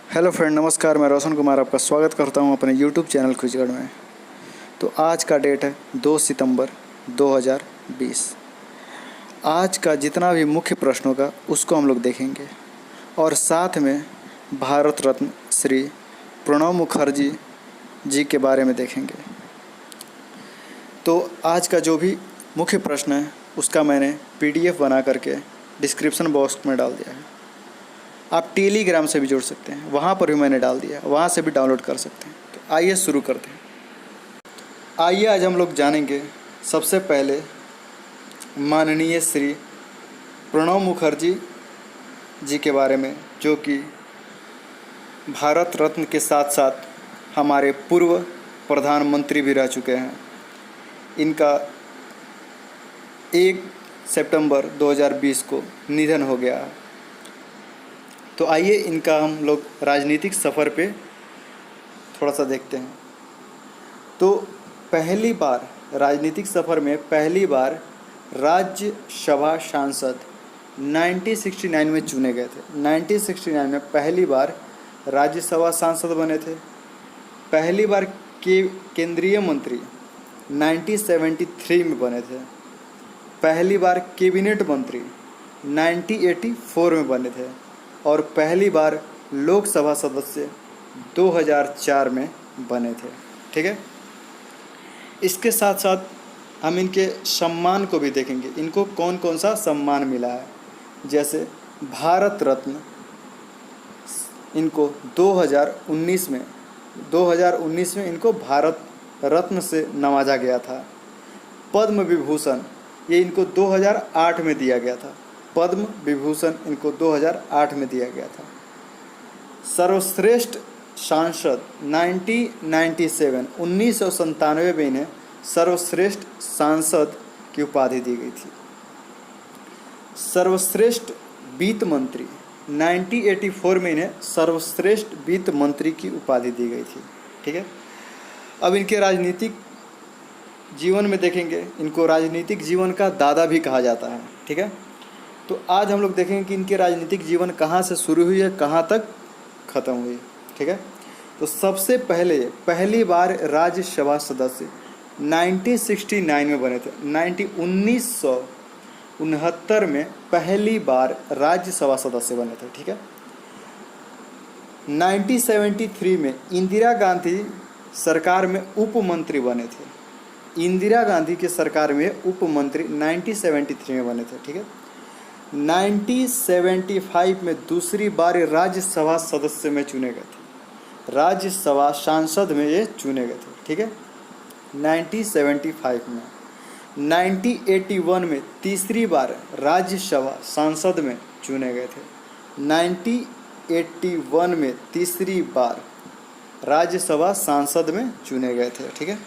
Hello friend, नमस्कार। मैं रोशन कुमार आपका स्वागत करता हूं अपने यूट्यूब चैनल खुजगढ़ में। तो आज का डेट है 2 सितंबर 2020। आज का जितना भी मुख्य प्रश्न होगा उसको हम लोग देखेंगे और साथ में भारत रत्न श्री प्रणब मुखर्जी जी के बारे में देखेंगे। तो आज का जो भी मुख्य प्रश्न है उसका मैंने PDF बना करके डिस्क्रिप्शन बॉक्स में डाल दिया है। आप टेलीग्राम से भी जुड़ सकते हैं, वहाँ पर भी मैंने डाल दिया, वहाँ से भी डाउनलोड कर सकते हैं। तो आइए शुरू करते हैं। आइए आज हम लोग जानेंगे सबसे पहले माननीय श्री प्रणब मुखर्जी जी के बारे में, जो कि भारत रत्न के साथ साथ हमारे पूर्व प्रधानमंत्री भी रह चुके हैं। इनका 1 सितंबर 2020 को निधन हो गया। तो आइए इनका हम लोग राजनीतिक सफ़र पे थोड़ा सा देखते हैं। तो पहली बार राजनीतिक सफ़र में पहली बार राज्यसभा सांसद 1969 में चुने गए थे। 1969 में पहली बार राज्यसभा सांसद बने थे। पहली बार केंद्रीय मंत्री 1973 में बने थे। पहली बार कैबिनेट मंत्री 1984 में बने थे और पहली बार लोकसभा सदस्य 2004 में बने थे। ठीक है, इसके साथ साथ हम इनके सम्मान को भी देखेंगे, इनको कौन कौन सा सम्मान मिला है। जैसे भारत रत्न इनको 2019 में इनको भारत रत्न से नवाजा गया था। पद्म विभूषण ये इनको 2008 में दिया गया था। पद्म विभूषण इनको 2008 में दिया गया था। सर्वश्रेष्ठ सांसद 1997 में इन्हें सर्वश्रेष्ठ सांसद की उपाधि दी गई थी। सर्वश्रेष्ठ वित्त मंत्री 1984 में इन्हें सर्वश्रेष्ठ वित्त मंत्री की उपाधि दी गई थी। ठीक है, अब इनके राजनीतिक जीवन में देखेंगे। इनको राजनीतिक जीवन का दादा भी कहा जाता है। ठीक है, तो आज हम लोग देखेंगे कि इनके राजनीतिक जीवन कहाँ से शुरू हुई है, कहाँ तक ख़त्म हुई। ठीक है, तो सबसे पहली बार राज्यसभा सदस्य 1969 में बने थे। 1969 में पहली बार राज्यसभा सदस्य बने थे। ठीक है, 1973 में इंदिरा गांधी सरकार में उप मंत्री बने थे। इंदिरा गांधी के सरकार में उप मंत्री 1973 में बने थे। ठीक है, 1975 में दूसरी बार राज्यसभा सदस्य में चुने गए थे। राज्यसभा सांसद में ये चुने गए थे। ठीक है, 1975 में 1981 में तीसरी बार राज्यसभा सांसद में चुने गए थे। 1981 में तीसरी बार राज्यसभा सांसद में चुने गए थे। ठीक है,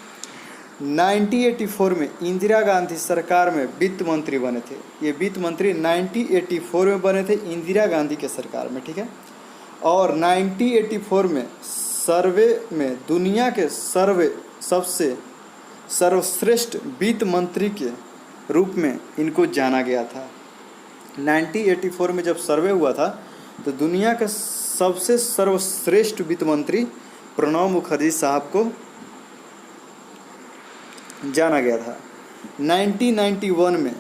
1984 में इंदिरा गांधी सरकार में वित्त मंत्री बने थे। ये वित्त मंत्री 1984 में बने थे इंदिरा गांधी के सरकार में। ठीक है, और 1984 में दुनिया के सबसे सर्वश्रेष्ठ वित्त मंत्री के रूप में इनको जाना गया था। 1984 में जब सर्वे हुआ था तो दुनिया के सबसे सर्वश्रेष्ठ वित्त मंत्री प्रणब मुखर्जी साहब को जाना गया था। 1991 में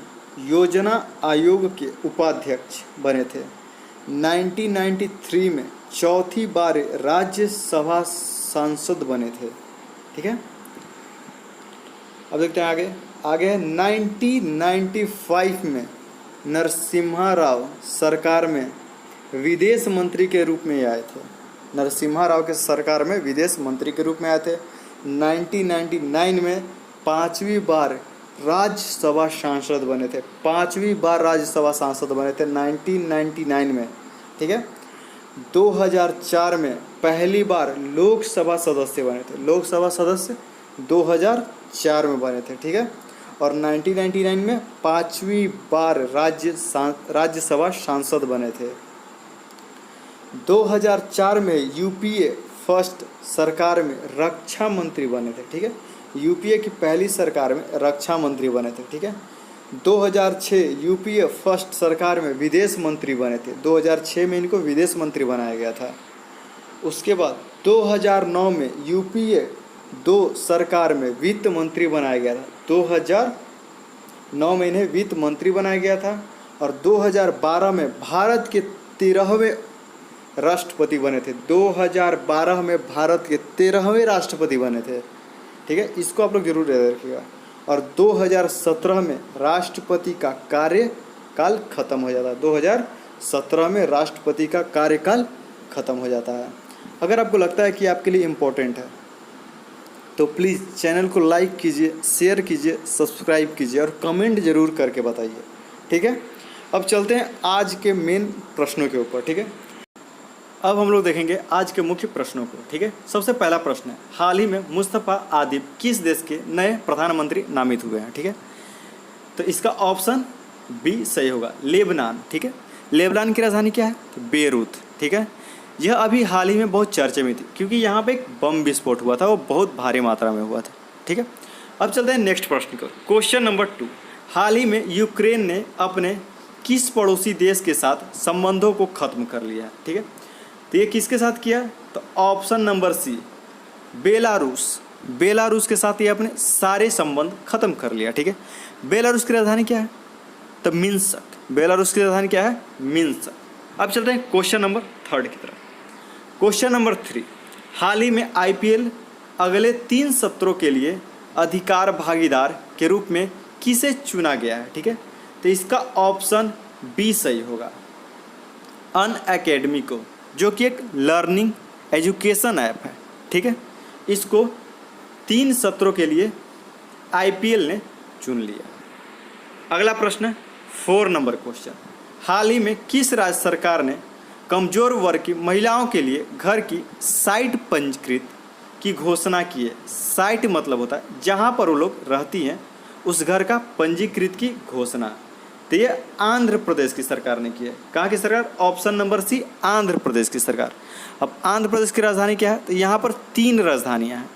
योजना आयोग के उपाध्यक्ष बने थे। 1993 में चौथी बार राज्यसभा सांसद बने थे। ठीक है, अब देखते हैं आगे है 1995 में नरसिम्हा राव सरकार में विदेश मंत्री के रूप में आए थे। नरसिम्हा राव के सरकार में विदेश मंत्री के रूप में आए थे। 1999 में पांचवी बार राज्यसभा सांसद बने थे। पांचवी बार राज्यसभा सांसद बने थे 1999 में। ठीक है, 2004 में पहली बार लोकसभा सदस्य बने थे। लोकसभा सदस्य 2004 में बने थे। ठीक है, और 1999 में पांचवी बार राज्यसभा सांसद बने थे। 2004 में यूपीए फर्स्ट सरकार में रक्षा मंत्री बने थे। ठीक है, यूपीए की पहली सरकार में रक्षा मंत्री बने थे। ठीक है, 2006 यूपीए फर्स्ट सरकार में विदेश मंत्री बने थे। 2006 में इनको विदेश मंत्री बनाया गया था। उसके बाद 2009 में यूपीए 2 सरकार में वित्त मंत्री बनाया गया था। 2009 में इन्हें वित्त मंत्री बनाया गया था और 2012 में भारत के 13वें राष्ट्रपति बने थे। 2012 में भारत के 13वें राष्ट्रपति बने थे। ठीक है, इसको आप लोग जरूर याद रखिएगा। और 2017 में राष्ट्रपति का कार्यकाल खत्म हो जाता है। 2017 में राष्ट्रपति का कार्यकाल खत्म हो जाता है। अगर आपको लगता है कि आपके लिए इम्पोर्टेंट है तो प्लीज़ चैनल को लाइक कीजिए, शेयर कीजिए, सब्सक्राइब कीजिए और कमेंट जरूर करके बताइए। ठीक है, अब चलते हैं आज के मेन प्रश्नों के ऊपर। ठीक है, अब हम लोग देखेंगे आज के मुख्य प्रश्नों को। ठीक है, सबसे पहला प्रश्न है, हाल ही में मुस्तफा आदिब किस देश के नए प्रधानमंत्री नामित हुए हैं। ठीक है, तो इसका ऑप्शन बी सही होगा, लेबनान। ठीक है, लेबनान की राजधानी क्या है? तो बेरूत। ठीक है, यह अभी हाल ही में बहुत चर्चे में थी क्योंकि यहाँ पे एक बम विस्फोट हुआ था, वो बहुत भारी मात्रा में हुआ था। ठीक है, अब चलते हैं नेक्स्ट प्रश्न को। क्वेश्चन नंबर 2, हाल ही में यूक्रेन ने अपने किस पड़ोसी देश के साथ संबंधों को खत्म कर लिया है। ठीक है, तो ये किसके साथ किया? तो option number C, Belarus. Belarus के साथ ये अपने सारे संबंध खत्म कर लिया। ठीक है, बेलारूस की राजधानी क्या है? तो मिन्स्क। बेलारूस की राजधानी क्या है? मिन्स्क। अब चलते हैं क्वेश्चन नंबर 3 की तरफ। क्वेश्चन नंबर 3, हाल ही में आईपीएल अगले 3 सत्रों के लिए अधिकार भागीदार के रूप में किसे चुना गया है। ठीक है, तो इसका ऑप्शन बी सही होगा, अनअकैडमी को, जो कि एक लर्निंग एजुकेशन ऐप है। ठीक है, इसको 3 सत्रों के लिए आईपीएल ने चुन लिया। अगला प्रश्न है 4 नंबर क्वेश्चन, हाल ही में किस राज्य सरकार ने कमजोर वर्ग की महिलाओं के लिए घर की साइट पंजीकृत की घोषणा की है। साइट मतलब होता है जहाँ पर वो लोग रहती हैं, उस घर का पंजीकृत की घोषणा। तो ये आंध्र प्रदेश की सरकार ने की है। कहाँ की सरकार? ऑप्शन नंबर सी, आंध्र प्रदेश की सरकार। अब आंध्र प्रदेश की राजधानी क्या है? तो यहाँ पर 3 राजधानियाँ हैं,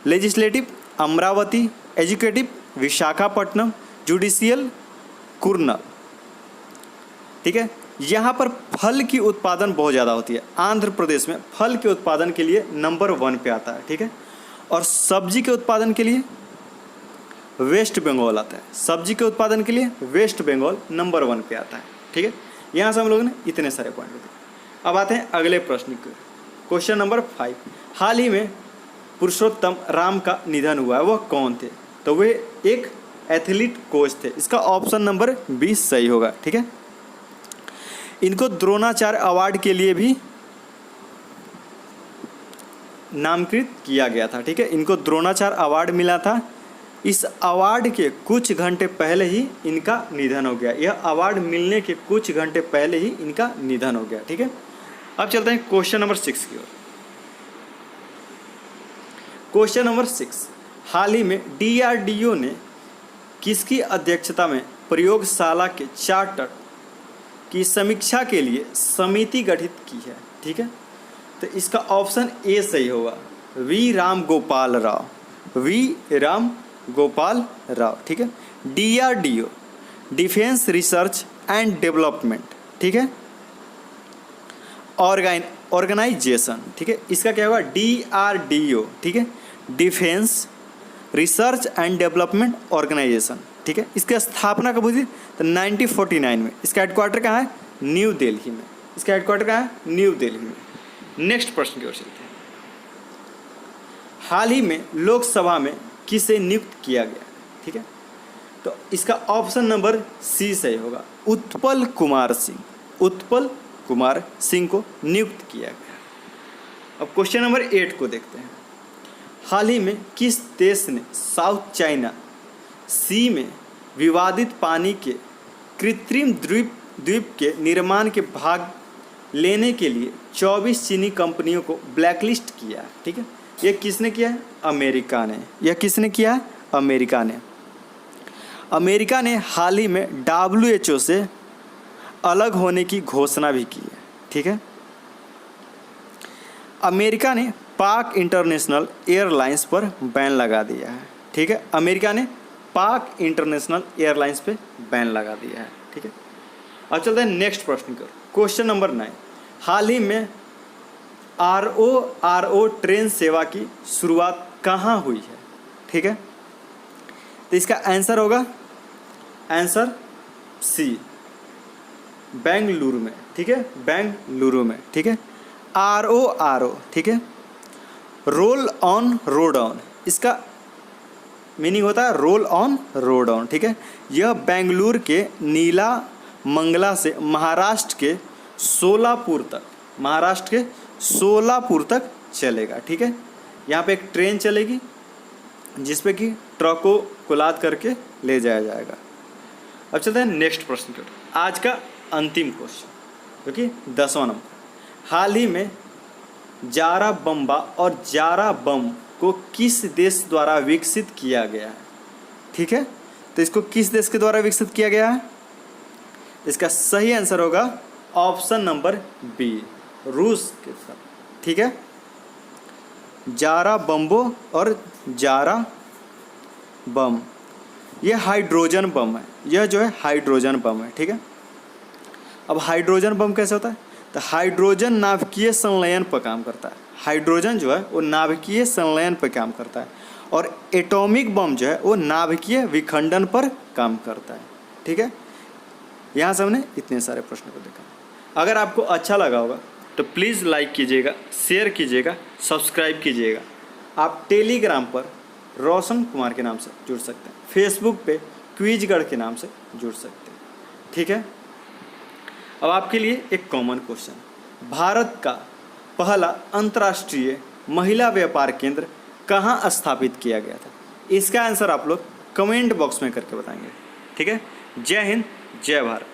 legislative Amaravati, executive Visakhapatnam, judicial Kurnool. ठीक है, यहाँ पर फल की उत्पादन बहुत ज़्यादा होती है। आंध्र प्रदेश में फल के उत्पादन के लिए नंबर 1 पे आता है। ठीक है, और सब्जी के उत्पादन के लिए वेस्ट बंगाल आता है। सब्जी के उत्पादन के लिए वेस्ट बंगाल नंबर 1 पे आता है। ठीक है, यहाँ से हम लोगों ने इतने सारे पॉइंट बताए। अब आते हैं अगले प्रश्न को। क्वेश्चन नंबर 5, हाल ही में पुरुषोत्तम राम का निधन हुआ है, वह कौन थे? तो वे एक एथलीट कोच थे। इसका ऑप्शन नंबर 20 सही होगा। ठीक है, इनको द्रोणाचार्य अवार्ड के लिए भी नामकृत किया गया था। ठीक है, इनको द्रोणाचार्य अवार्ड मिला था। इस अवार्ड के कुछ घंटे पहले ही इनका निधन हो गया। यह अवार्ड मिलने के कुछ घंटे पहले ही इनका निधन हो गया। ठीक है, अब चलते हैं क्वेश्चन नंबर 6 की ओर। क्वेश्चन नंबर 6, हाल ही में डीआरडीओ ने किसकी अध्यक्षता में प्रयोगशाला के चार्टर की समीक्षा के लिए समिति गठित की है। ठीक है, तो इसका ऑप्शन ए सही होगा, वी राम गोपाल राव। वी राम गोपाल राव। ठीक है, DRDO, defence research and development. ठीक है, ऑर्गेनाइजेशन। ठीक है, इसका क्या होगा? डीआरडीओ। ठीक है, defence research and development organisation. ठीक है, इसकी स्थापना कब हुई थी? तो 1949 में। इसका हेडक्वार्टर कहाँ है? न्यू दिल्ली में। इसका हेडक्वार्टर कहाँ है? न्यू दिल्ली में। नेक्स्ट प्रश्न की ओर चलते हैं। हाल ही में लोकसभा में किसे नियुक्त किया गया? ठीक है, तो इसका ऑप्शन नंबर सी सही होगा, उत्पल कुमार सिंह। उत्पल कुमार सिंह को नियुक्त किया गया। अब क्वेश्चन नंबर 8 को देखते हैं। हाल ही में किस देश ने साउथ चाइना सी में विवादित पानी के कृत्रिम द्वीप के निर्माण के भाग लेने के लिए 24 चीनी कंपनियों को ब्लैकलिस्ट किया? ठीक है, यह किसने किया है? अमेरिका ने। यह किसने किया है? अमेरिका ने। अमेरिका ने हाल ही में WHO से अलग होने की घोषणा भी की है। ठीक है, अमेरिका ने पाक इंटरनेशनल एयरलाइंस पर बैन लगा दिया है। ठीक है, अमेरिका ने पाक इंटरनेशनल एयरलाइंस पे बैन लगा दिया है। ठीक है, अब चलते हैं नेक्स्ट प्रश्न की ओर। क्वेश्चन नंबर 9, हाल ही में RO ट्रेन सेवा की शुरुआत कहाँ हुई है? ठीक है, तो इसका आंसर होगा आंसर सी, बेंगलुरु में। ठीक है, बेंगलुरु में। ठीक है, RO, ठीक है, रोल ऑन रोड ऑन, इसका मीनिंग होता है रोल ऑन रोड ऑन। ठीक है, यह बेंगलुरु के नीला मंगला से महाराष्ट्र के सोलापुर तक चलेगा। ठीक है, यहाँ पे एक ट्रेन चलेगी जिसपे कि ट्रकों को लाद करके ले जाया जाएगा। अब चलते हैं नेक्स्ट प्रश्न पर, आज का अंतिम क्वेश्चन, जो कि 10वां नंबर। हाल ही में जारा बम्बा और जारा बम को किस देश द्वारा विकसित किया गया है? ठीक है, तो इसको किस देश के द्वारा विकसित किया गया है? इसका सही आंसर होगा ऑप्शन नंबर बी, रूस के साथ। ठीक है, जारा बम्बो और जारा बम, यह हाइड्रोजन बम है, यह जो है हाइड्रोजन बम है। ठीक है, अब हाइड्रोजन बम कैसे होता है? तो हाइड्रोजन नाभिकीय संलयन पर काम करता है। हाइड्रोजन जो है वो नाभिकीय संलयन पर काम करता है, और एटॉमिक बम जो है वो नाभिकीय विखंडन पर काम करता है। ठीक है, यहाँ से हमने इतने सारे प्रश्नों को देखा। अगर आपको अच्छा लगा होगा तो प्लीज़ लाइक कीजिएगा, शेयर कीजिएगा, सब्सक्राइब कीजिएगा। आप टेलीग्राम पर रोशन कुमार के नाम से जुड़ सकते हैं, फेसबुक पे क्विजगढ़ के नाम से जुड़ सकते हैं। ठीक है, अब आपके लिए एक कॉमन क्वेश्चन, भारत का पहला अंतर्राष्ट्रीय महिला व्यापार केंद्र कहाँ स्थापित किया गया था? इसका आंसर आप लोग कमेंट बॉक्स में करके बताएंगे। ठीक है, जय हिंद, जय भारत।